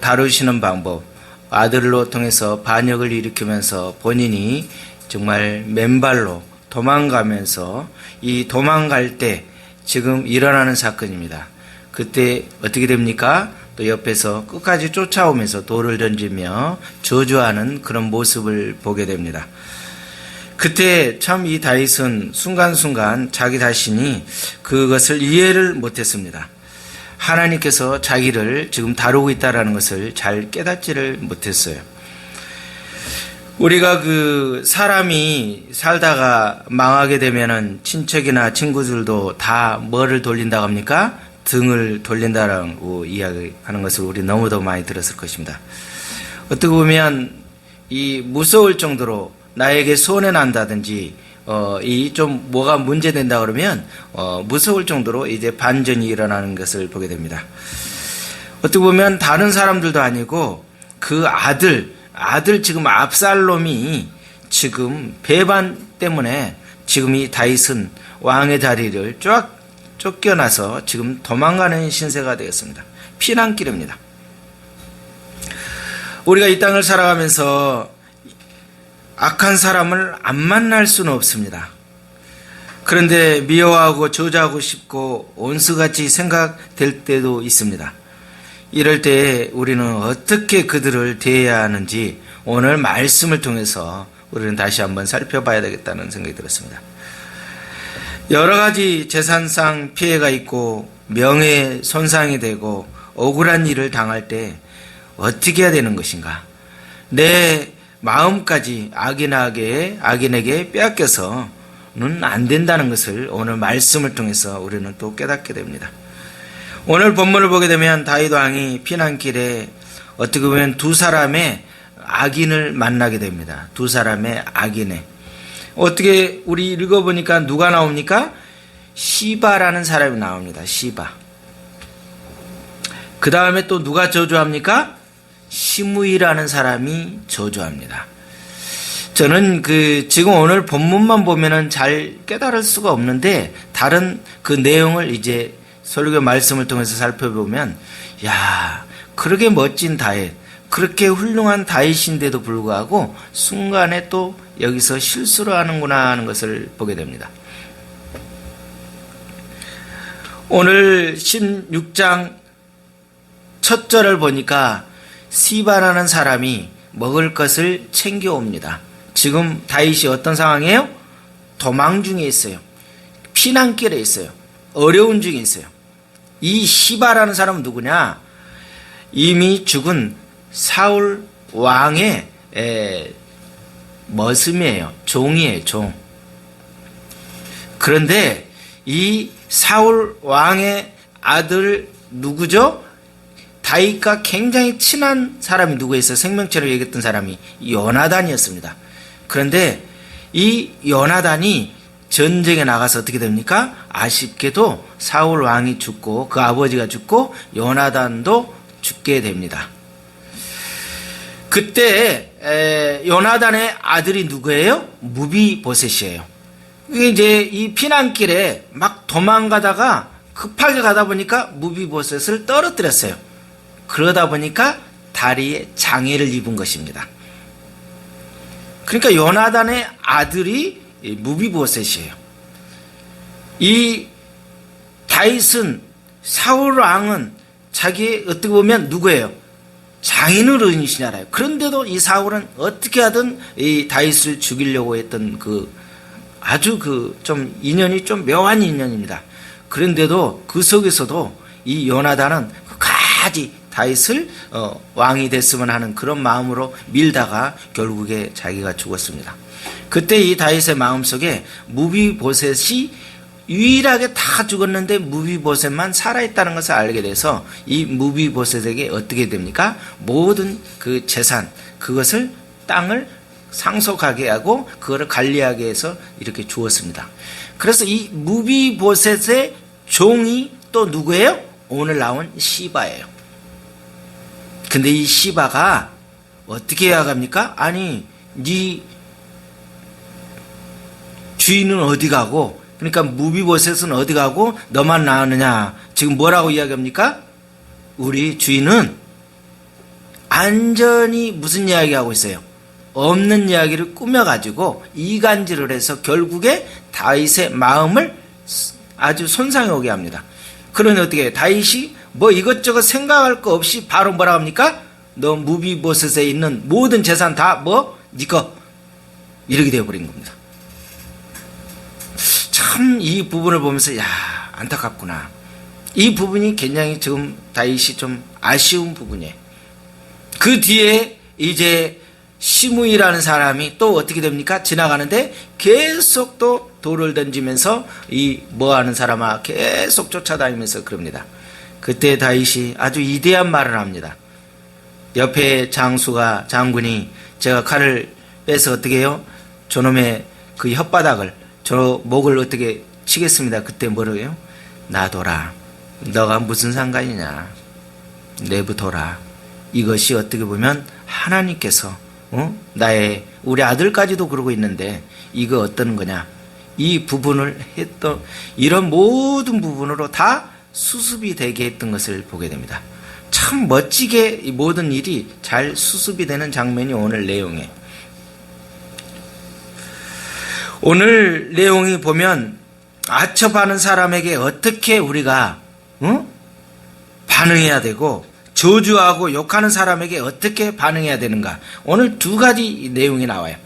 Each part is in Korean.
다루시는 방법, 아들로 통해서 반역을 일으키면서 본인이 정말 맨발로 도망가면서 이 도망갈 때 지금 일어나는 사건입니다. 그때 어떻게 됩니까? 또 옆에서 끝까지 쫓아오면서 돌을 던지며 저주하는 그런 모습을 보게 됩니다. 그때 참 이 다윗은 순간순간 자기 자신이 그것을 이해를 못했습니다. 하나님께서 자기를 지금 다루고 있다는 것을 잘 깨닫지를 못했어요. 우리가 사람이 살다가 망하게 되면은 친척이나 친구들도 다 뭐를 돌린다고 합니까? 등을 돌린다라고 이야기하는 것을 우리 너무도 많이 들었을 것입니다. 어떻게 보면 이 무서울 정도로 나에게 손해 난다든지 이 좀 뭐가 문제된다 그러면 무서울 정도로 이제 반전이 일어나는 것을 보게 됩니다. 어떻게 보면 다른 사람들도 아니고 그 아들 지금 압살롬이 지금 배반 때문에 지금 이 다윗은 왕의 자리를 쫙 쫓겨나서 지금 도망가는 신세가 되었습니다. 피난길입니다. 우리가 이 땅을 살아가면서 악한 사람을 안 만날 수는 없습니다. 그런데 미워하고 저주하고 싶고 온수같이 생각될 때도 있습니다. 이럴 때 우리는 어떻게 그들을 대해야 하는지 오늘 말씀을 통해서 우리는 다시 한번 살펴봐야 되겠다는 생각이 들었습니다. 여러 가지 재산상 피해가 있고 명예 손상이 되고 억울한 일을 당할 때 어떻게 해야 되는 것인가? 내 마음까지 악인에게 빼앗겨서는 안 된다는 것을 오늘 말씀을 통해서 우리는 또 깨닫게 됩니다. 오늘 본문을 보게 되면 다윗 왕이 피난길에 어떻게 보면 두 사람의 악인을 만나게 됩니다. 두 사람의 악인에 어떻게 우리 읽어보니까 누가 나옵니까? 시바라는 사람이 나옵니다. 시바. 그 다음에 또 누가 저주합니까? 시므이라는 사람이 저주합니다. 저는 지금 오늘 본문만 보면은 잘 깨달을 수가 없는데 다른 그 내용을 이제 설교 말씀을 통해서 살펴보면 야, 그렇게 멋진 다윗, 그렇게 훌륭한 다윗인데도 불구하고 순간에 또 여기서 실수를 하는구나 하는 것을 보게 됩니다. 오늘 16장 첫 절을 보니까 시바라는 사람이 먹을 것을 챙겨옵니다. 지금 다윗이 어떤 상황이에요? 도망 중에 있어요. 피난길에 있어요. 어려운 중에 있어요. 이 시바라는 사람은 누구냐? 이미 죽은 사울 왕의 머슴이에요. 종이에요. 종. 그런데 이 사울 왕의 아들 누구죠? 다윗과 굉장히 친한 사람이 누구 있어요? 생명체를 얘기했던 사람이 요나단이었습니다. 그런데 이 요나단이 전쟁에 나가서 어떻게 됩니까? 아쉽게도 사울 왕이 죽고 그 아버지가 죽고 요나단도 죽게 됩니다. 그때 요나단의 아들이 누구예요? 무비보셋이에요. 이제 이 피난길에 막 도망가다가 급하게 가다 보니까 무비보셋을 떨어뜨렸어요. 그러다 보니까 다리에 장애를 입은 것입니다. 그러니까 요나단의 아들이 무비보셋이에요. 이 다윗은 사울 왕은 자기 어떻게 보면 누구예요? 장인을 의지하잖아요. 그런데도 이 사울은 어떻게 하든 이 다윗을 죽이려고 했던 아주 좀 인연이 좀 묘한 인연입니다. 그런데도 그 속에서도 이 요나단은 끝까지 다윗을 왕이 됐으면 하는 그런 마음으로 밀다가 결국에 자기가 죽었습니다. 그때 이 다윗의 마음속에 무비보셋이 유일하게 다 죽었는데 무비보셋만 살아있다는 것을 알게 돼서 이 무비보셋에게 어떻게 됩니까? 모든 그 재산, 그것을 땅을 상속하게 하고 그거를 관리하게 해서 이렇게 주었습니다. 그래서 이 무비보셋의 종이 또 누구예요? 오늘 나온 시바예요. 근데 이 시바가 어떻게 해야 합니까? 아니, 네 주인은 어디 가고, 그러니까 무비보셋은 어디 가고 너만 나왔느냐? 지금 뭐라고 이야기합니까? 우리 주인은 완전히 무슨 이야기하고 있어요? 없는 이야기를 꾸며가지고 이간질을 해서 결국에 다윗의 마음을 아주 손상해 오게 합니다. 그러니 어떻게 다윗이 뭐 이것저것 생각할 거 없이 바로 뭐라 합니까? 너 무비보셋에 있는 모든 재산 다 뭐? 네 거. 이렇게 되어버린 겁니다. 참 이 부분을 보면서 야 안타깝구나. 이 부분이 굉장히 지금 다윗이 좀 아쉬운 부분이에요. 그 뒤에 이제 시므이라는 사람이 또 어떻게 됩니까? 지나가는데 계속 또 돌을 던지면서 이 뭐하는 사람아 계속 쫓아다니면서 그럽니다. 그때 다윗이 아주 이대한 말을 합니다. 옆에 장군이 제가 칼을 빼서 어떻게 해요? 저놈의 그 혓바닥을 저 목을 어떻게 치겠습니다. 그때 뭐라고 해요? 놔둬라. 너가 무슨 상관이냐. 내부둬라. 이것이 어떻게 보면 하나님께서 나의 우리 아들까지도 그러고 있는데 이거 어떤 거냐. 이 부분을 했던 이런 모든 부분으로 다 수습이 되게 했던 것을 보게 됩니다. 참 멋지게 이 모든 일이 잘 수습이 되는 장면이 오늘 내용이에요. 오늘 내용이 보면 아첨하는 사람에게 어떻게 우리가 반응해야 되고 저주하고 욕하는 사람에게 어떻게 반응해야 되는가. 오늘 두 가지 내용이 나와요.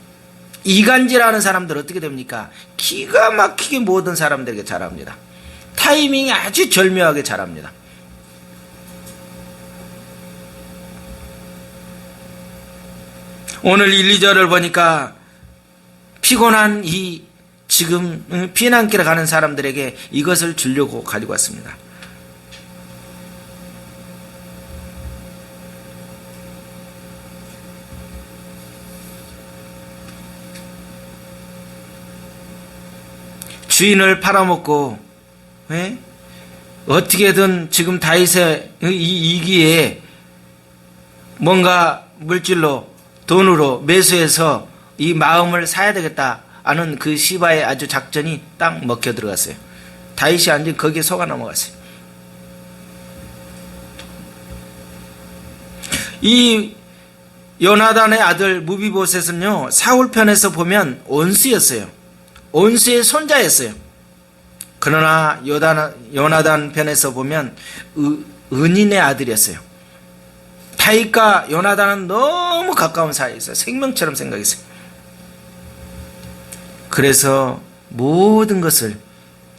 이간질하는 사람들 어떻게 됩니까? 기가 막히게 모든 사람들에게 잘합니다. 타이밍이 아주 절묘하게 잘합니다. 오늘 1, 2절을 보니까 피곤한 이 지금 피난길에 가는 사람들에게 이것을 주려고 가지고 왔습니다. 주인을 팔아먹고 어떻게든 지금 다윗의 이 이기에 뭔가 물질로 돈으로 매수해서 이 마음을 사야 되겠다 하는 그 시바의 아주 작전이 딱 먹혀 들어갔어요. 다윗이 완전히 거기에 속아 넘어갔어요. 이 요나단의 아들 무비보셋은요 사울 편에서 보면 온수였어요. 온수의 손자였어요. 그러나 요나단 편에서 보면 은인의 아들이었어요. 다윗과 요나단은 너무 가까운 사이였어요. 생명처럼 생각했어요. 그래서 모든 것을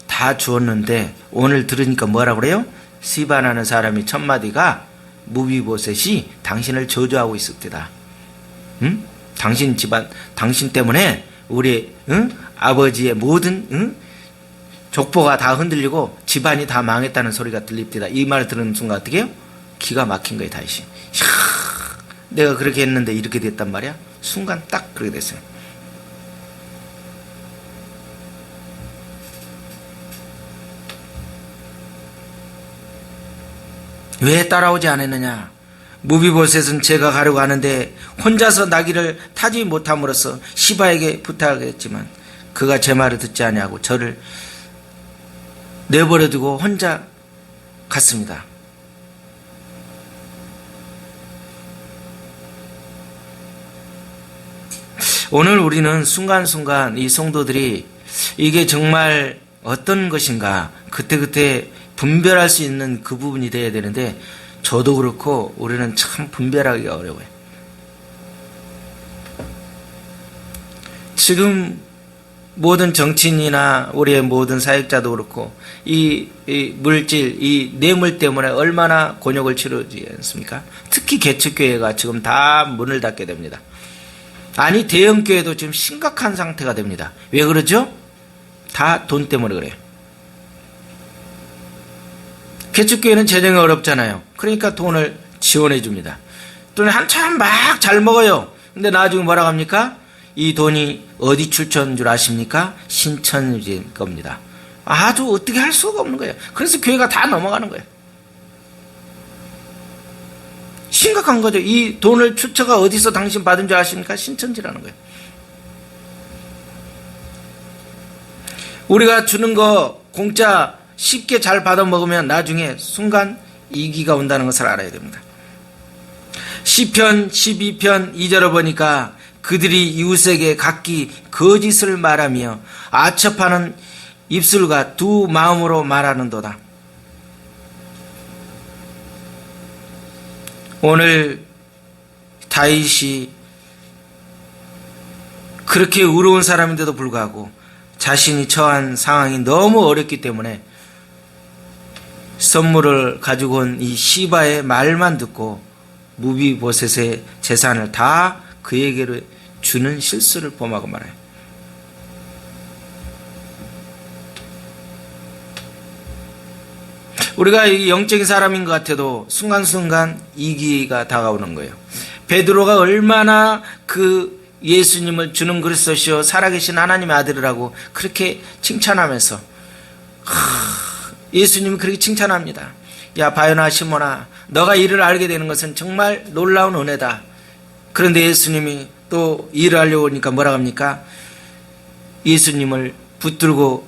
다 주었는데 오늘 들으니까 뭐라고 그래요? 시바라는 사람이 첫 마디가 무비보셋이 당신을 저주하고 있을 때다. 응? 당신 집안, 당신 때문에 우리 아버지의 모든 족보가 다 흔들리고 집안이 다 망했다는 소리가 들립니다. 이 말을 들은 순간 어떻게 해요? 기가 막힌 거예요. 다윗이. 내가 그렇게 했는데 이렇게 됐단 말이야. 순간 딱 그렇게 됐어요. 왜 따라오지 않았느냐? 무비보셋은 제가 가려고 하는데 혼자서 나귀를 타지 못함으로써 시바에게 부탁했지만 그가 제 말을 듣지 아니하고 저를 내버려두고 혼자 갔습니다. 오늘 우리는 순간순간 이 성도들이 이게 정말 어떤 것인가 그때그때 분별할 수 있는 그 부분이 돼야 되는데 저도 그렇고 우리는 참 분별하기가 어려워요. 지금 모든 정치인이나 우리의 모든 사역자도 그렇고 이 물질, 이 뇌물 때문에 얼마나 곤욕을 치르지 않습니까? 특히 개척교회가 지금 다 문을 닫게 됩니다. 아니 대형교회도 지금 심각한 상태가 됩니다. 왜 그러죠? 다 돈 때문에 그래요. 개척교회는 재정이 어렵잖아요. 그러니까 돈을 지원해 줍니다. 돈을 한참 막 잘 먹어요. 근데 나중에 뭐라고 합니까? 이 돈이 어디 출처인 줄 아십니까? 신천지인 겁니다. 아주 어떻게 할 수가 없는 거예요. 그래서 교회가 다 넘어가는 거예요. 심각한 거죠. 이 돈을 출처가 어디서 당신 받은 줄 아십니까? 신천지라는 거예요. 우리가 주는 거 공짜 쉽게 잘 받아 먹으면 나중에 순간 이기가 온다는 것을 알아야 됩니다. 시편 12편 2절을 보니까 그들이 이웃에게 각기 거짓을 말하며 아첩하는 입술과 두 마음으로 말하는도다. 오늘 다윗이 그렇게 의로운 사람인데도 불구하고 자신이 처한 상황이 너무 어렵기 때문에 선물을 가지고 온 이 시바의 말만 듣고 무비보셋의 재산을 다 그에게 주는 실수를 범하고 말아요. 우리가 영적인 사람인 것 같아도 순간순간 이기가 다가오는 거예요. 베드로가 얼마나 그 예수님을 주는 그리스도시요 살아계신 하나님의 아들이라고 그렇게 칭찬하면서 예수님이 그렇게 칭찬합니다. 야 바요나 시몬아, 너가 이를 알게 되는 것은 정말 놀라운 은혜다. 그런데 예수님이 또 일을 하려고 하니까 뭐라 합니까? 예수님을 붙들고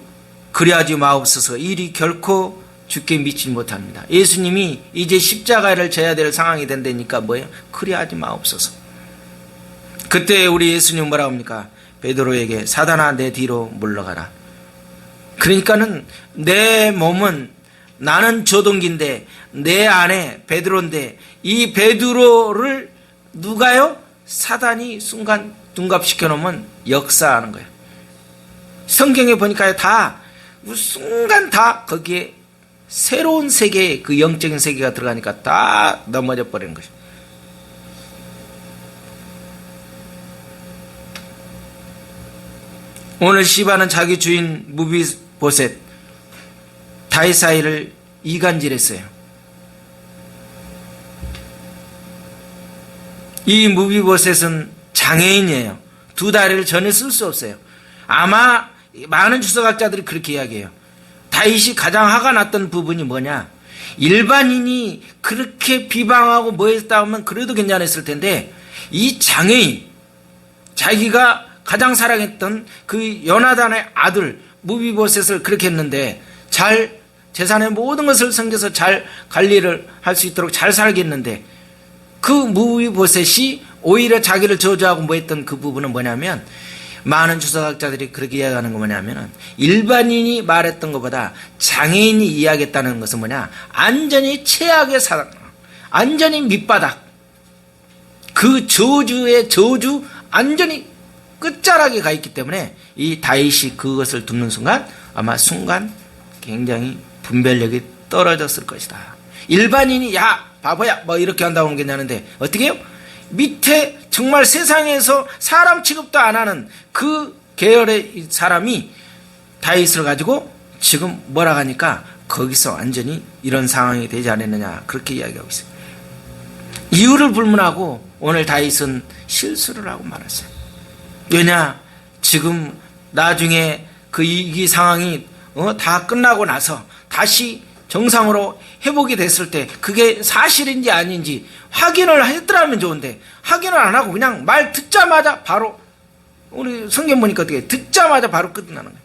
그리하지 마옵소서. 일이 결코 죽게 미치지 못합니다. 예수님이 이제 십자가를 져야 될 상황이 된다니까 뭐예요? 그리하지 마옵소서. 그때 우리 예수님 뭐라 합니까? 베드로에게 사단아 내 뒤로 물러가라. 그러니까는 내 몸은 나는 조동기인데 내 안에 베드로인데 이 베드로를 누가요? 사단이 순간 둔갑시켜 놓으면 역사하는 거예요. 성경에 보니까 다 순간 다 거기에 새로운 세계에 그 영적인 세계가 들어가니까 다 넘어져 버리는 것이죠. 오늘 시바는 자기 주인 무비보셋 다윗 사이를 이간질했어요. 이 무비보셋은 장애인이에요. 두 다리를 전혀 쓸 수 없어요. 아마 많은 주석학자들이 그렇게 이야기해요. 다윗이 가장 화가 났던 부분이 뭐냐? 일반인이 그렇게 비방하고 뭐 했다 하면 그래도 괜찮았을 텐데 이 장애인, 자기가 가장 사랑했던 그 요나단의 아들 무비보셋을 그렇게 했는데 잘 재산의 모든 것을 섬겨서 잘 관리를 할 수 있도록 잘 살게 했는데 그 무비보셋이 오히려 자기를 저주하고 뭐 했던 그 부분은 뭐냐면 많은 주석학자들이 그렇게 이야기하는 거 뭐냐면 일반인이 말했던 것보다 장애인이 이야기했다는 것은 뭐냐, 완전히 최악의 사랑, 완전히 밑바닥, 그 저주의 저주 완전히 끝자락에 가 있기 때문에 이 다윗이 그것을 듣는 순간 아마 순간 굉장히 분별력이 떨어졌을 것이다. 일반인이 야 바보야 뭐 이렇게 한다고 하면 괜찮은데 어떻게 해요? 밑에 정말 세상에서 사람 취급도 안 하는 그 계열의 사람이 다윗을 가지고 지금 뭐라 하니까 거기서 완전히 이런 상황이 되지 않았느냐 그렇게 이야기하고 있어요. 이유를 불문하고 오늘 다윗은 실수를 하고 말았어요. 왜냐, 지금 나중에 그 이 상황이 다 끝나고 나서 다시 정상으로 회복이 됐을 때 그게 사실인지 아닌지 확인을 했더라면 좋은데 확인을 안 하고 그냥 말 듣자마자 바로, 우리 성경 보니까 어떻게 듣자마자 바로 끝나는 거예요.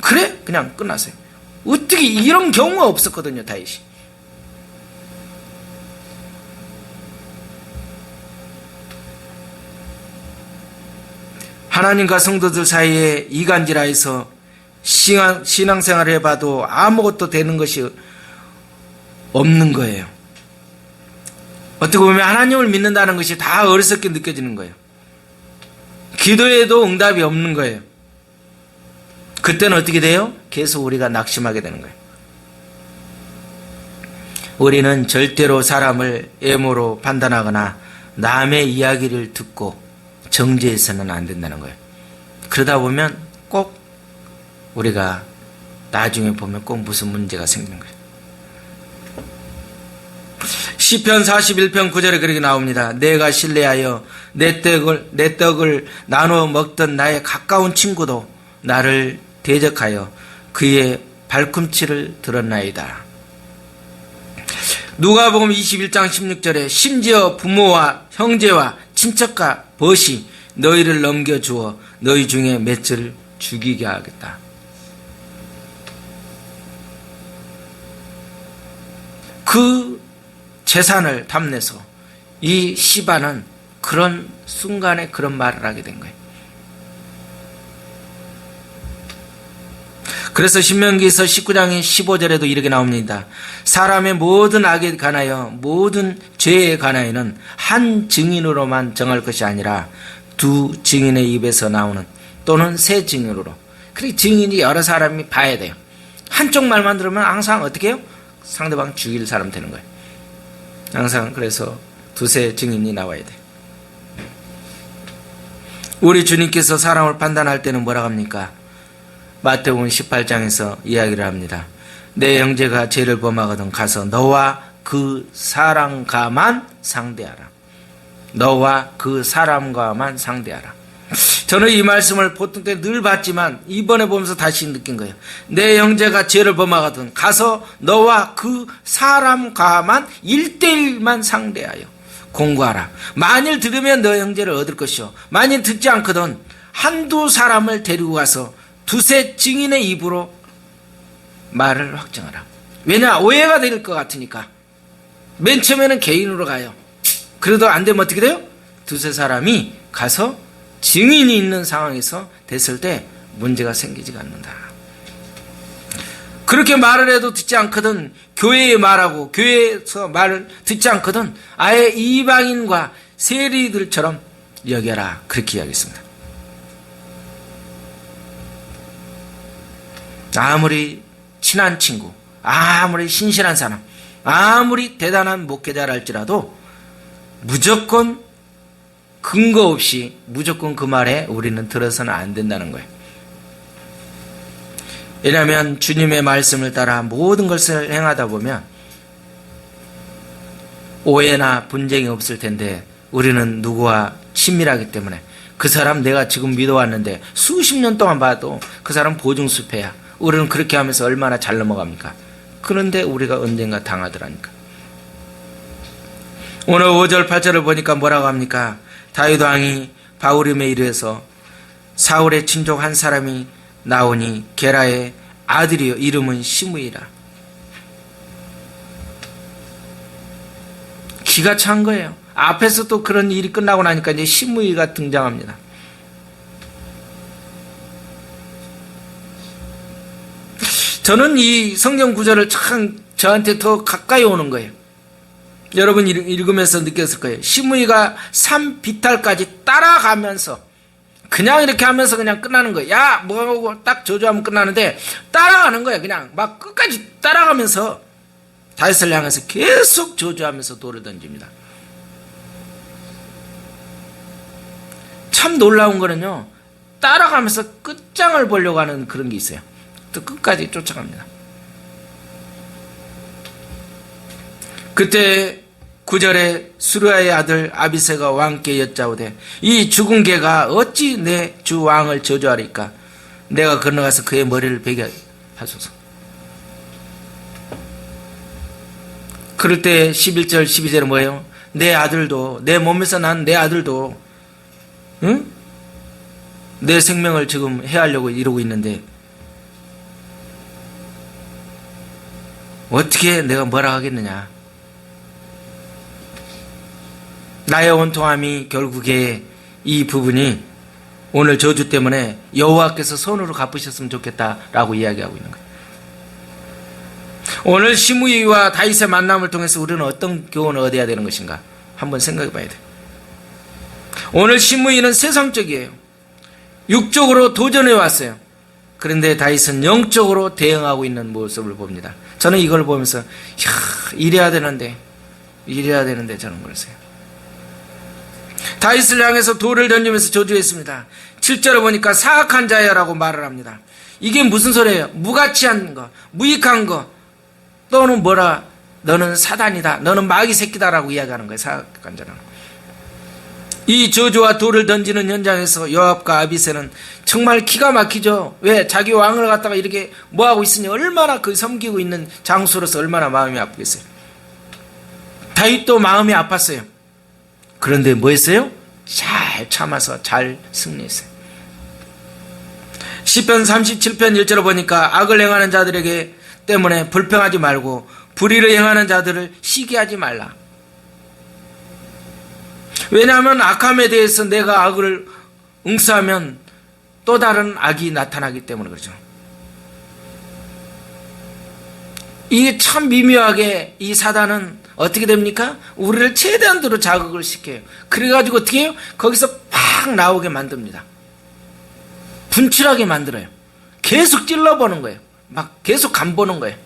그래? 그냥 끝났어요. 어떻게 이런 경우가 없었거든요, 다윗이. 하나님과 성도들 사이에 이간질하여서 신앙생활을 해봐도 아무것도 되는 것이 없는 거예요. 어떻게 보면 하나님을 믿는다는 것이 다 어리석게 느껴지는 거예요. 기도해도 응답이 없는 거예요. 그때는 어떻게 돼요? 계속 우리가 낙심하게 되는 거예요. 우리는 절대로 사람을 애모로 판단하거나 남의 이야기를 듣고 정죄해서는 안 된다는 거예요. 그러다 보면 꼭 우리가 나중에 보면 꼭 무슨 문제가 생기는 거예요. 시편 41편 9절에 그렇게 나옵니다. 내가 신뢰하여 내 떡을 나누어 먹던 나의 가까운 친구도 나를 대적하여 그의 발꿈치를 들었나이다. 누가복음 21장 16절에 심지어 부모와 형제와 친척과 벗이 너희를 넘겨주어 너희 중에 맷을 죽이게 하겠다. 그 재산을 탐내서 이 시바는 그런 순간에 그런 말을 하게 된 거예요. 그래서 신명기서 19장 15절에도 이렇게 나옵니다. 사람의 모든 악에 관하여 모든 죄에 관하여는 한 증인으로만 정할 것이 아니라 두 증인의 입에서 나오는 또는 세 증인으로. 그리고 증인이 여러 사람이 봐야 돼요. 한쪽 말만 들으면 항상 어떻게 해요? 상대방 죽일 사람 되는 거예요. 항상 그래서 두세 증인이 나와야 돼요. 우리 주님께서 사람을 판단할 때는 뭐라고 합니까? 마태복음 18장에서 이야기를 합니다. 내 형제가 죄를 범하거든 가서 너와 그 사람과만 상대하라. 너와 그 사람과만 상대하라. 저는 이 말씀을 보통 때 늘 봤지만 이번에 보면서 다시 느낀 거예요. 내 형제가 죄를 범하거든 가서 너와 그 사람과만 1대1만 상대하여 공부하라. 만일 들으면 너 형제를 얻을 것이요 만일 듣지 않거든 한두 사람을 데리고 가서 두세 증인의 입으로 말을 확정하라. 왜냐? 오해가 될 것 같으니까. 맨 처음에는 개인으로 가요. 그래도 안 되면 어떻게 돼요? 두세 사람이 가서 증인이 있는 상황에서 됐을 때 문제가 생기지가 않는다. 그렇게 말을 해도 듣지 않거든 교회에 말하고 교회에서 말을 듣지 않거든 아예 이방인과 세리들처럼 여겨라. 그렇게 이야기했습니다. 아무리 친한 친구, 아무리 신실한 사람, 아무리 대단한 목회자랄지라도 무조건 근거 없이 무조건 그 말에 우리는 들어서는 안 된다는 거예요. 왜냐하면 주님의 말씀을 따라 모든 것을 행하다 보면 오해나 분쟁이 없을 텐데 우리는 누구와 친밀하기 때문에 그 사람 내가 지금 믿어왔는데 수십 년 동안 봐도 그 사람 보증수패야. 우리는 그렇게 하면서 얼마나 잘 넘어갑니까? 그런데 우리가 언젠가 당하더라니까. 오늘 5절 8절을 보니까 뭐라고 합니까? 다윗 왕이 바후림에 이르러서 사울의 친족 한 사람이 나오니 게라의 아들이요 이름은 시므이라. 기가 찬 거예요. 앞에서 또 그런 일이 끝나고 나니까 이제 시므이가 등장합니다. 저는 이 성경 구절을 참 저한테 더 가까이 오는 거예요. 여러분 읽으면서 느꼈을 거예요. 시므이가 산비탈까지 따라가면서 그냥 이렇게 하면서 그냥 끝나는 거예요. 야 뭐하고 딱 저주하면 끝나는데 따라가는 거예요. 그냥 막 끝까지 따라가면서 다윗을 향해서 계속 저주하면서 돌을 던집니다. 참 놀라운 거는요. 따라가면서 끝장을 보려고 하는 그런 게 있어요. 또 끝까지 쫓아갑니다. 그때 9절에 수르야의 아들 아비새가 왕께 여짜오되 이 죽은 개가 어찌 내 주 왕을 저주하리까? 내가 건너가서 그의 머리를 베게 하소서. 그럴 때 11절 12절은 뭐예요? 내 아들도 내 몸에서 난 내 아들도 응? 내 생명을 지금 해하려고 이러고 있는데 어떻게 내가 뭐라 하겠느냐. 나의 온통함이 결국에 이 부분이 오늘 저주 때문에 여호와께서 손으로 갚으셨으면 좋겠다라고 이야기하고 있는 거예요. 오늘 시므이와 다윗의 만남을 통해서 우리는 어떤 교훈을 얻어야 되는 것인가 한번 생각해 봐야 돼요. 오늘 시므이는 세상적이에요. 육적으로 도전해 왔어요. 그런데 다윗은 영적으로 대응하고 있는 모습을 봅니다. 저는 이걸 보면서 이래야 되는데 저는 그랬어요. 다윗을 향해서 돌을 던지면서 저주했습니다. 7절을 보니까 사악한 자야라고 말을 합니다. 이게 무슨 소리예요? 무가치한 거, 무익한 거, 또는 뭐라, 너는 사단이다, 너는 마귀 새끼다라고 이야기하는 거예요. 사악한 자는. 이 저주와 돌을 던지는 현장에서 요압과 아비새는 정말 기가 막히죠. 왜? 자기 왕을 갖다가 이렇게 뭐하고 있으니 얼마나 그 섬기고 있는 장수로서 얼마나 마음이 아프겠어요. 다윗도 마음이 아팠어요. 그런데 뭐 했어요? 잘 참아서 잘 승리했어요. 시편 37편 1절을 보니까 악을 행하는 자들에게 때문에 불평하지 말고 불의를 행하는 자들을 시기하지 말라. 왜냐하면 악함에 대해서 내가 악을 응수하면 또 다른 악이 나타나기 때문에 그렇죠. 이게 참 미묘하게 이 사단은 어떻게 됩니까? 우리를 최대한도로 자극을 시켜요. 그래가지고 어떻게 해요? 거기서 팍 나오게 만듭니다. 분출하게 만들어요. 계속 찔러보는 거예요. 막 계속 간보는 거예요.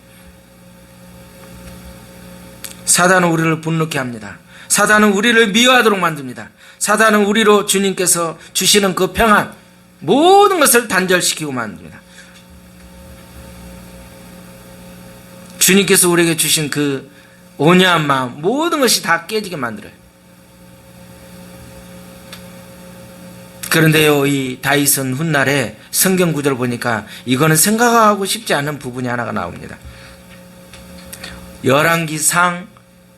사단은 우리를 분노케 합니다. 사단은 우리를 미워하도록 만듭니다. 사단은 우리로 주님께서 주시는 그 평안, 모든 것을 단절시키고 만듭니다. 주님께서 우리에게 주신 그 온유한 마음, 모든 것이 다 깨지게 만들어요. 그런데요, 이 다윗은 훗날에 성경 구절을 보니까 이거는 생각하고 싶지 않은 부분이 하나가 나옵니다. 열왕기상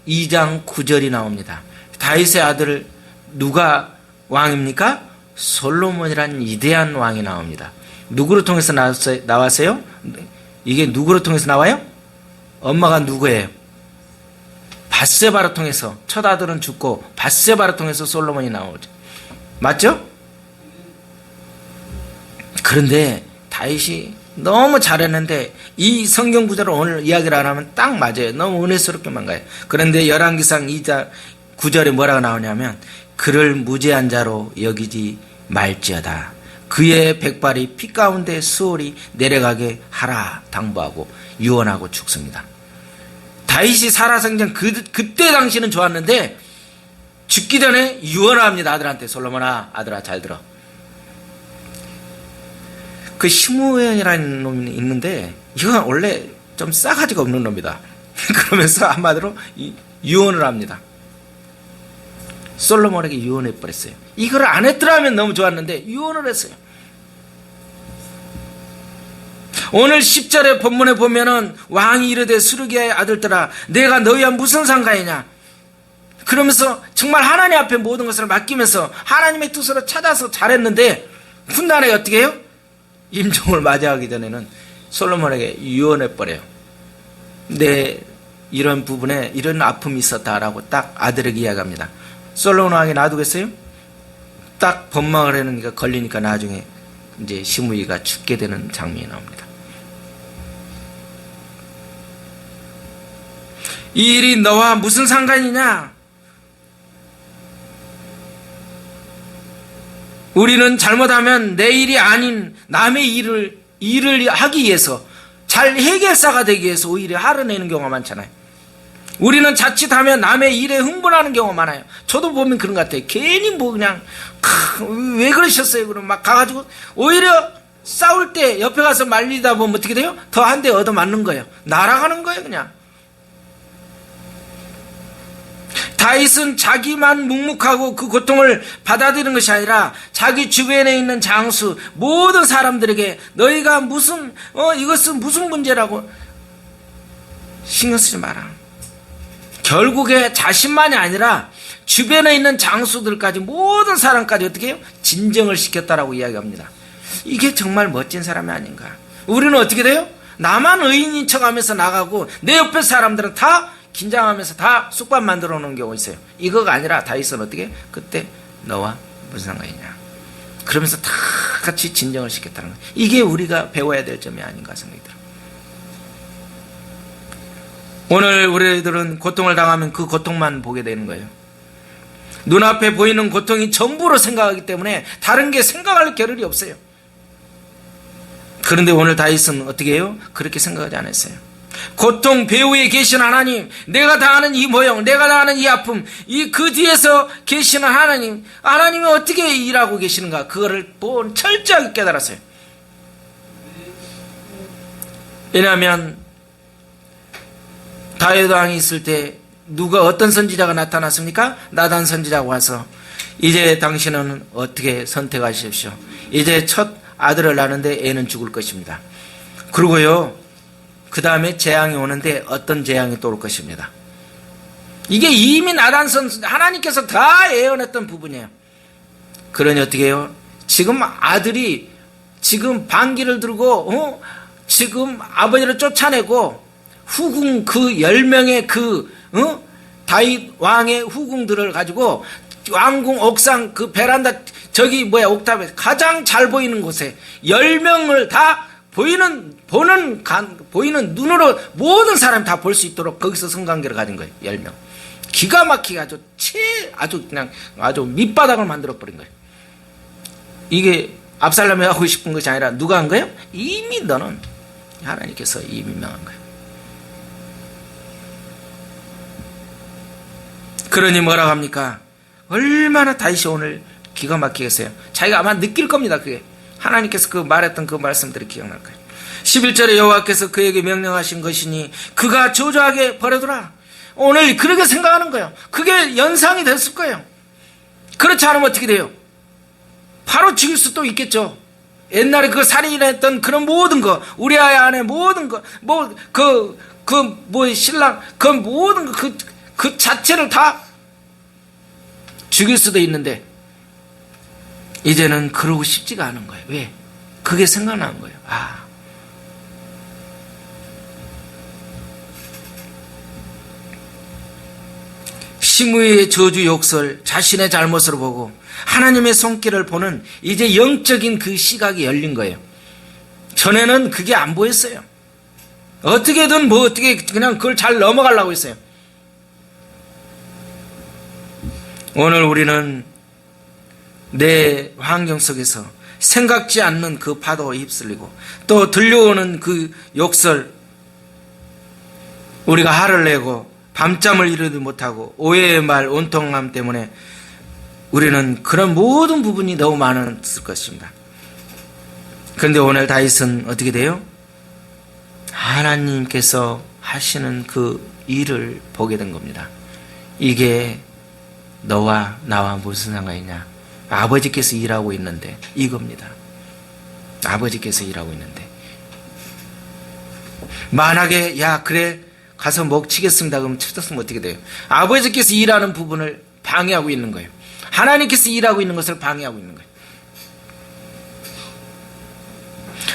2장 9절이 나옵니다. 다윗의 아들 누가 왕입니까? 솔로몬이란 위대한 왕이 나옵니다. 누구를 통해서 나왔어요? 이게 누구를 통해서 나와요? 엄마가 누구예요? 밧세바를 통해서. 첫 아들은 죽고 밧세바를 통해서 솔로몬이 나오죠. 맞죠? 그런데 다윗이 너무 잘했는데 이 성경 구절을 오늘 이야기를 안 하면 딱 맞아요. 너무 은혜스럽게만 가요. 그런데 열왕기상 2장 9절에 뭐라고 나오냐면 그를 무죄한 자로 여기지 말지어다. 그의 백발이 피 가운데 수월이 내려가게 하라 당부하고 유언하고 죽습니다. 다윗이 살아생전 그때 당시는 좋았는데 죽기 전에 유언을 합니다. 아들한테. 솔로몬아, 아들아 잘 들어. 그 시므온이라는 놈이 있는데 이건 원래 좀 싸가지가 없는 놈이다. 그러면서 한마디로 유언을 합니다. 솔로몬에게 유언해 버렸어요. 이걸 안 했더라면 너무 좋았는데 유언을 했어요. 오늘 10절의 본문에 보면은 왕이 이르되 수르기의 아들들아 내가 너희와 무슨 상관이냐. 그러면서 정말 하나님 앞에 모든 것을 맡기면서 하나님의 뜻으로 찾아서 잘했는데 훗날에 어떻게 해요? 임종을 맞이하기 전에는 솔로몬에게 유언해 버려요. 내 이런 부분에 이런 아픔이 있었다라고 딱 아들에게 이야기합니다. 솔로몬 왕이 놔두겠어요? 딱 법망을 해놓으니까 걸리니까 나중에 이제 시므이가 죽게 되는 장면이 나옵니다. 이 일이 너와 무슨 상관이냐? 우리는 잘못하면 내 일이 아닌 남의 일을 하기 위해서 잘 해결사가 되기 위해서 오히려 화를 내는 경우가 많잖아요. 우리는 자칫하면 남의 일에 흥분하는 경우가 많아요. 저도 보면 그런 것 같아요. 괜히 뭐 그냥 왜 그러셨어요? 그럼 막 가가지고 오히려 싸울 때 옆에 가서 말리다 보면 어떻게 돼요? 더 한 대 얻어맞는 거예요. 날아가는 거예요 그냥. 다윗은 자기만 묵묵하고 그 고통을 받아들이는 것이 아니라 자기 주변에 있는 장수 모든 사람들에게 너희가 무슨 이것은 무슨 문제라고 신경 쓰지 마라. 결국에 자신만이 아니라 주변에 있는 장수들까지 모든 사람까지 어떻게 해요? 진정을 시켰다라고 이야기합니다. 이게 정말 멋진 사람이 아닌가. 우리는 어떻게 돼요? 나만 의인인 척하면서 나가고 내 옆에 사람들은 다 긴장하면서 다 쑥밥 만들어 놓은 경우가 있어요. 이거가 아니라 다윗은 어떻게? 그때 너와 무슨 상관이냐. 그러면서 다 같이 진정을 시켰다는 거예요. 이게 우리가 배워야 될 점이 아닌가 생각이 들어요. 오늘 우리들은 고통을 당하면 그 고통만 보게 되는 거예요. 눈앞에 보이는 고통이 전부로 생각하기 때문에 다른 게 생각할 겨를이 없어요. 그런데 오늘 다윗은 어떻게 해요? 그렇게 생각하지 않았어요. 고통 배후에 계신 하나님, 내가 당하는 이 모형, 내가 당하는 이 아픔, 그 뒤에서 계시는 하나님이 어떻게 일하고 계시는가, 그거를 철저하게 깨달았어요. 왜냐하면 다윗 왕이 있을 때 누가 어떤 선지자가 나타났습니까? 나단 선지자가 와서 이제 당신은 어떻게 선택하십시오. 이제 첫 아들을 낳는데 애는 죽을 것입니다. 그리고요, 그 다음에 재앙이 오는데 어떤 재앙이 또 올 것입니다. 이게 이미 나단 선지자 하나님께서 다 예언했던 부분이에요. 그러니 어떻게 해요? 지금 아들이 지금 반기를 들고 지금 아버지를 쫓아내고 후궁 그 10명의 다윗 왕의 후궁들을 가지고 왕궁 옥상 그 베란다 저기 옥탑에 가장 잘 보이는 곳에 10명을 다 보이는 눈으로 모든 사람이 다 볼 수 있도록 거기서 성관계를 가진 거예요. 10명. 기가 막히게 아주 그냥 아주 밑바닥을 만들어 버린 거예요. 이게 압살롬이 하고 싶은 것이 아니라 누가 한 거예요? 이미 너는 하나님께서 이미 명한 거예요. 그러니 뭐라고 합니까? 얼마나 다윗이 오늘 기가 막히겠어요. 자기가 아마 느낄 겁니다. 그게 하나님께서 그 말했던 그 말씀들이 기억날 거예요. 11절에 여호와께서 그에게 명령하신 것이니 그가 저주하게 버려두라. 오늘 그렇게 생각하는 거예요. 그게 연상이 됐을 거예요. 그렇지 않으면 어떻게 돼요? 바로 죽일 수도 있겠죠. 옛날에 그 살인했던 그런 모든 거, 우리 아이 안에 모든 거, 신랑, 그 모든 거, 그 자체를 다 죽일 수도 있는데, 이제는 그러고 싶지가 않은 거예요. 왜? 그게 생각나는 거예요. 시므이의 저주 욕설, 자신의 잘못을 보고 하나님의 손길을 보는 이제 영적인 그 시각이 열린 거예요. 전에는 그게 안 보였어요. 어떻게든 어떻게 그냥 그걸 잘 넘어가려고 했어요. 오늘 우리는 내 환경 속에서 생각지 않는 그 파도에 휩쓸리고 또 들려오는 그 욕설, 우리가 화를 내고 밤잠을 이루지 못하고 오해의 말, 온통함 때문에 우리는 그런 모든 부분이 너무 많았을 것입니다. 그런데 오늘 다윗은 어떻게 돼요? 하나님께서 하시는 그 일을 보게 된 겁니다. 이게 너와 나와 무슨 상관이냐? 아버지께서 일하고 있는데 이겁니다. 아버지께서 일하고 있는데 만약에 야 그래 가서 먹치겠습니다 그러면 쳐졌으면 어떻게 돼요? 아버지께서 일하는 부분을 방해하고 있는 거예요. 하나님께서 일하고 있는 것을 방해하고 있는 거예요.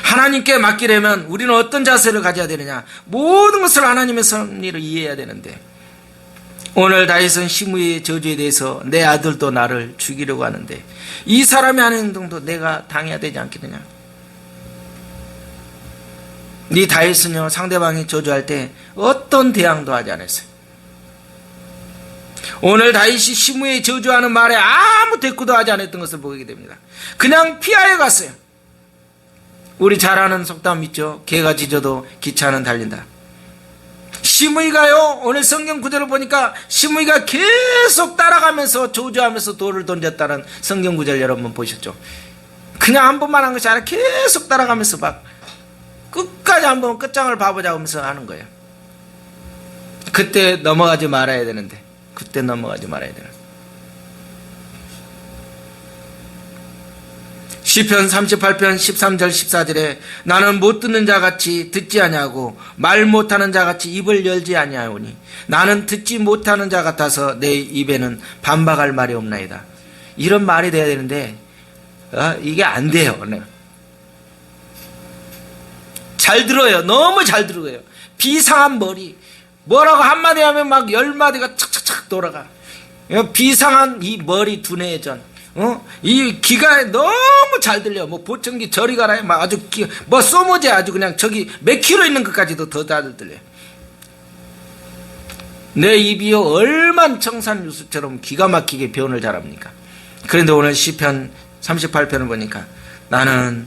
하나님께 맡기려면 우리는 어떤 자세를 가져야 되느냐? 모든 것을 하나님의 섭리를 이해해야 되는데 오늘 다윗은 시므이의 저주에 대해서 내 아들도 나를 죽이려고 하는데 이 사람이 하는 행동도 내가 당해야 되지 않겠느냐? 이 다윗은요 상대방이 저주할 때 어떤 대항도 하지 않았어요. 오늘 다윗이 시므이의 저주하는 말에 아무 대꾸도 하지 않았던 것을 보게 됩니다. 그냥 피하여 갔어요. 우리 잘 아는 속담 있죠. 개가 짖어도 기차는 달린다. 시므이가요 오늘 성경 구절을 보니까 시므이가 계속 따라가면서 저주하면서 돌을 던졌다는 성경 구절 여러분 보셨죠? 그냥 한 번만 한 것이 아니라 계속 따라가면서 막 끝까지 한번 끝장을 봐보자 하면서 하는 거예요. 그때 넘어가지 말아야 되는데 그때 넘어가지 말아야 되는. 시편 38편 13절 14절에 나는 못 듣는 자같이 듣지 아니하고 말 못하는 자같이 입을 열지 아니하오니 나는 듣지 못하는 자 같아서 내 입에는 반박할 말이 없나이다. 이런 말이 돼야 되는데 이게 안 돼요. 잘 들어요. 너무 잘 들어요. 비상한 머리 뭐라고 한마디 하면 막 10마디가 착착착 돌아가. 비상한 이 머리 두뇌전 이 귀가 너무 잘 들려. 뭐 보청기 저리 가라. 막 아주 뭐 소모제 아주 그냥 저기 몇 킬로 있는 것까지도 더 잘 들려. 내 입이요 얼만 청산유수처럼 기가 막히게 표현을 잘합니까? 그런데 오늘 시편 38편을 보니까 나는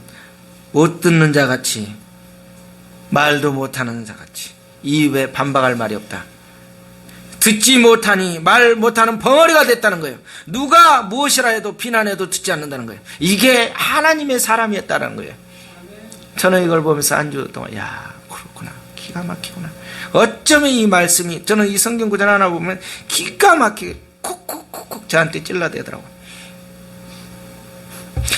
못 듣는 자같이 말도 못하는 자같이 입에 반박할 말이 없다. 듣지 못하니 말 못하는 벙어리가 됐다는 거예요. 누가 무엇이라 해도 비난해도 듣지 않는다는 거예요. 이게 하나님의 사람이었다는 거예요. 저는 이걸 보면서 한 주 동안 야 그렇구나 기가 막히구나. 어쩌면 이 말씀이 저는 이 성경 구절 하나 보면 기가 막히게 콕콕콕콕 저한테 찔러대더라고요.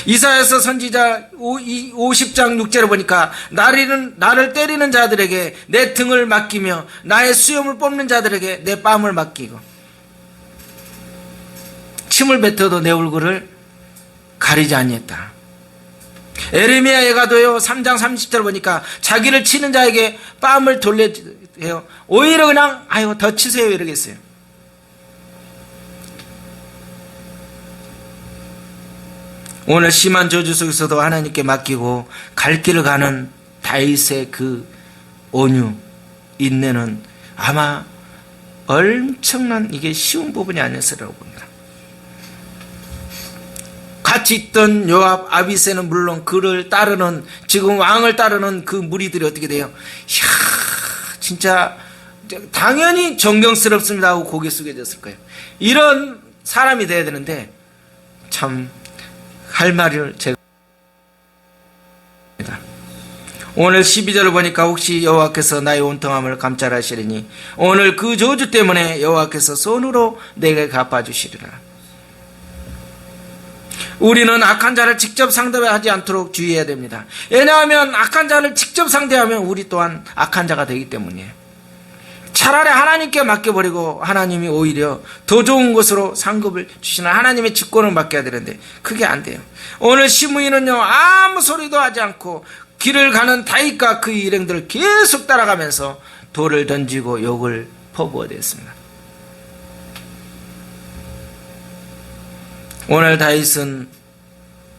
이사야서 선지자 50장 6절을 보니까 나를 때리는 자들에게 내 등을 맡기며 나의 수염을 뽑는 자들에게 내 뺨을 맡기고 침을 뱉어도 내 얼굴을 가리지 아니했다. 에레미야 예가도요 3장 30절 보니까 자기를 치는 자에게 뺨을 돌려요. 오히려 그냥 아유 더 치세요 이러겠어요. 오늘 심한 저주 속에서도 하나님께 맡기고 갈 길을 가는 다윗의 그 온유, 인내는 아마 엄청난 이게 쉬운 부분이 아니었으리라고 봅니다. 같이 있던 요압, 아비새는 물론 그를 따르는, 지금 왕을 따르는 그 무리들이 어떻게 돼요? 이야, 진짜 당연히 존경스럽습니다 하고 고개 숙여졌을 거예요. 이런 사람이 돼야 되는데 참 할 말을 제가 오늘 12절을 보니까 혹시 여호와께서 나의 온통함을 감찰하시리니 오늘 그 저주 때문에 여호와께서 손으로 내게 갚아주시리라. 우리는 악한 자를 직접 상대하지 않도록 주의해야 됩니다. 왜냐하면 악한 자를 직접 상대하면 우리 또한 악한 자가 되기 때문이에요. 차라리 하나님께 맡겨버리고 하나님이 오히려 더 좋은 것으로 상급을 주시는 하나님의 직권을 맡겨야 되는데 그게 안 돼요. 오늘 시므이는요 아무 소리도 하지 않고 길을 가는 다윗과 그 일행들을 계속 따라가면서 돌을 던지고 욕을 퍼부어댔습니다. 오늘 다윗은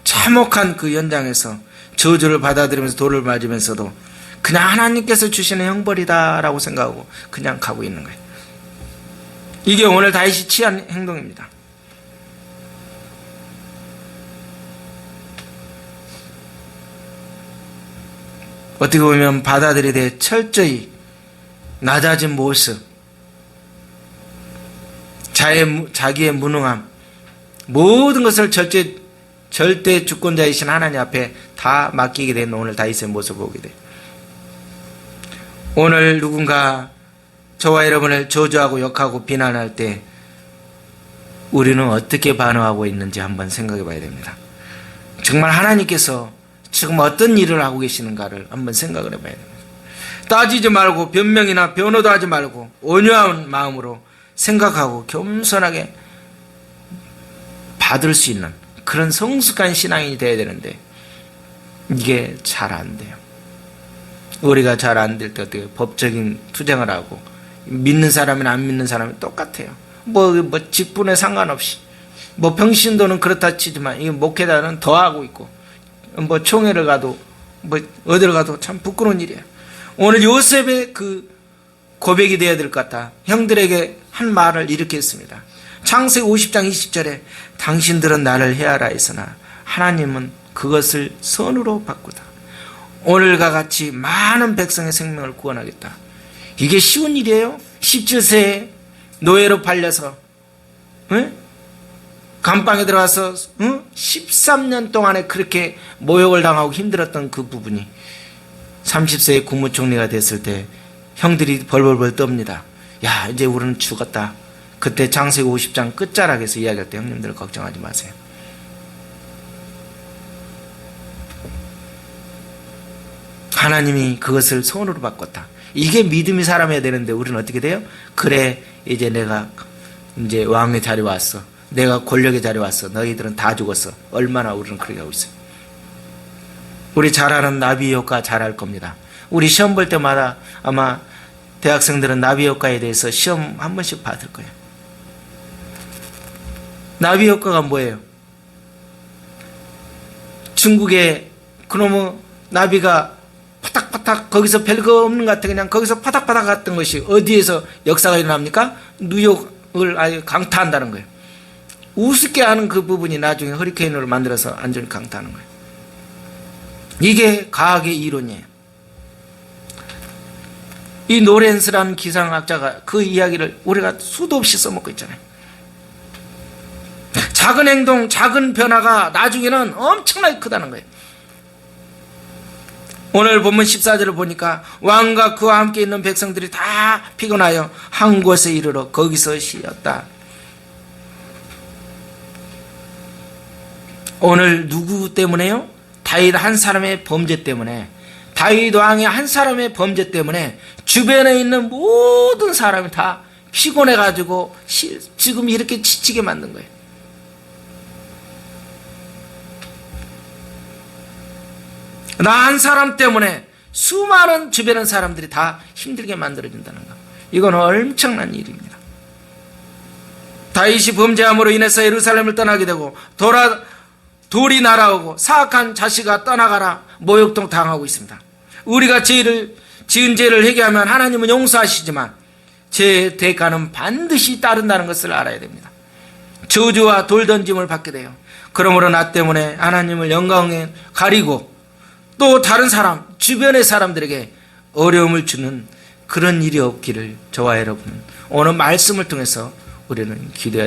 참혹한 그 연장에서 저주를 받아들이면서 돌을 맞으면서도 그냥 하나님께서 주시는 형벌이다라고 생각하고 그냥 가고 있는 거예요. 이게 오늘 다윗이 취한 행동입니다. 어떻게 보면 받아들이되 철저히 낮아진 모습, 자기의 무능함, 모든 것을 절대 주권자이신 하나님 앞에 다 맡기게 된 오늘 다윗의 모습을 보게 돼요. 오늘 누군가 저와 여러분을 저주하고 욕하고 비난할 때 우리는 어떻게 반응하고 있는지 한번 생각해 봐야 됩니다. 정말 하나님께서 지금 어떤 일을 하고 계시는가를 한번 생각을 해봐야 됩니다. 따지지 말고 변명이나 변호도 하지 말고 온유한 마음으로 생각하고 겸손하게 받을 수 있는 그런 성숙한 신앙인이 되어야 되는데 이게 잘 안 돼요. 우리가 잘 안 될 때 어떻게 법적인 투쟁을 하고 믿는 사람이나 안 믿는 사람이 똑같아요. 뭐 직분에 상관없이 뭐 평신도는 그렇다 치지만 이 목회자는 더 하고 있고 뭐 총회를 가도 뭐 어디를 가도 참 부끄러운 일이에요. 오늘 요셉의 그 고백이 되어야 될 것 같아. 형들에게 한 말을 이렇게 했습니다. 창세기 50장 20절에 당신들은 나를 해하라 했으나 하나님은 그것을 선으로 바꾸다. 오늘과 같이 많은 백성의 생명을 구원하겠다. 이게 쉬운 일이에요? 17세에 노예로 팔려서 감방에 들어가서 13년 동안에 그렇게 모욕을 당하고 힘들었던 그 부분이 30세에 국무총리가 됐을 때 형들이 벌벌벌 떱니다. 야 이제 우리는 죽었다. 그때 창세기 50장 끝자락에서 이야기할 때 형님들 걱정하지 마세요. 하나님이 그것을 손으로 바꿨다. 이게 믿음이 사람이어야 되는데 우리는 어떻게 돼요? 그래 이제 내가 이제 왕의 자리 왔어. 내가 권력의 자리 왔어. 너희들은 다 죽었어. 얼마나 우리는 그렇게 하고 있어요. 우리 잘 아는 나비 효과 잘 알 겁니다. 우리 시험 볼 때마다 아마 대학생들은 나비 효과에 대해서 시험 한 번씩 받을 거예요. 나비 효과가 뭐예요? 중국에 그놈의 나비가 파닥파닥 거기서 별거 없는 것 같아. 그냥 거기서 파닥파닥 갔던 것이 어디에서 역사가 일어납니까? 뉴욕을 아예 강타한다는 거예요. 우습게 하는 그 부분이 나중에 허리케인으로 만들어서 완전히 강타하는 거예요. 이게 과학의 이론이에요. 이 노렌스라는 기상학자가 그 이야기를 우리가 수도 없이 써먹고 있잖아요. 작은 행동, 작은 변화가 나중에는 엄청나게 크다는 거예요. 오늘 본문 14절을 보니까 왕과 그와 함께 있는 백성들이 다 피곤하여 한 곳에 이르러 거기서 쉬었다. 오늘 누구 때문에요? 다윗 한 사람의 범죄 때문에, 다윗 왕의 한 사람의 범죄 때문에 주변에 있는 모든 사람이 다 피곤해가지고 지금 이렇게 지치게 만든 거예요. 나 한 사람 때문에 수많은 주변의 사람들이 다 힘들게 만들어진다는 거. 이건 엄청난 일입니다. 다윗이 범죄함으로 인해서 예루살렘을 떠나게 되고 돌이 날아오고 사악한 자식아 떠나가라 모욕도 당하고 있습니다. 우리가 지은 죄를 회개하면 하나님은 용서하시지만 죄의 대가는 반드시 따른다는 것을 알아야 됩니다. 저주와 돌 던짐을 받게 돼요. 그러므로 나 때문에 하나님을 영광에 가리고 또 다른 사람, 주변의 사람들에게 어려움을 주는 그런 일이 없기를 저와 여러분 오늘 말씀을 통해서 우리는 기도해야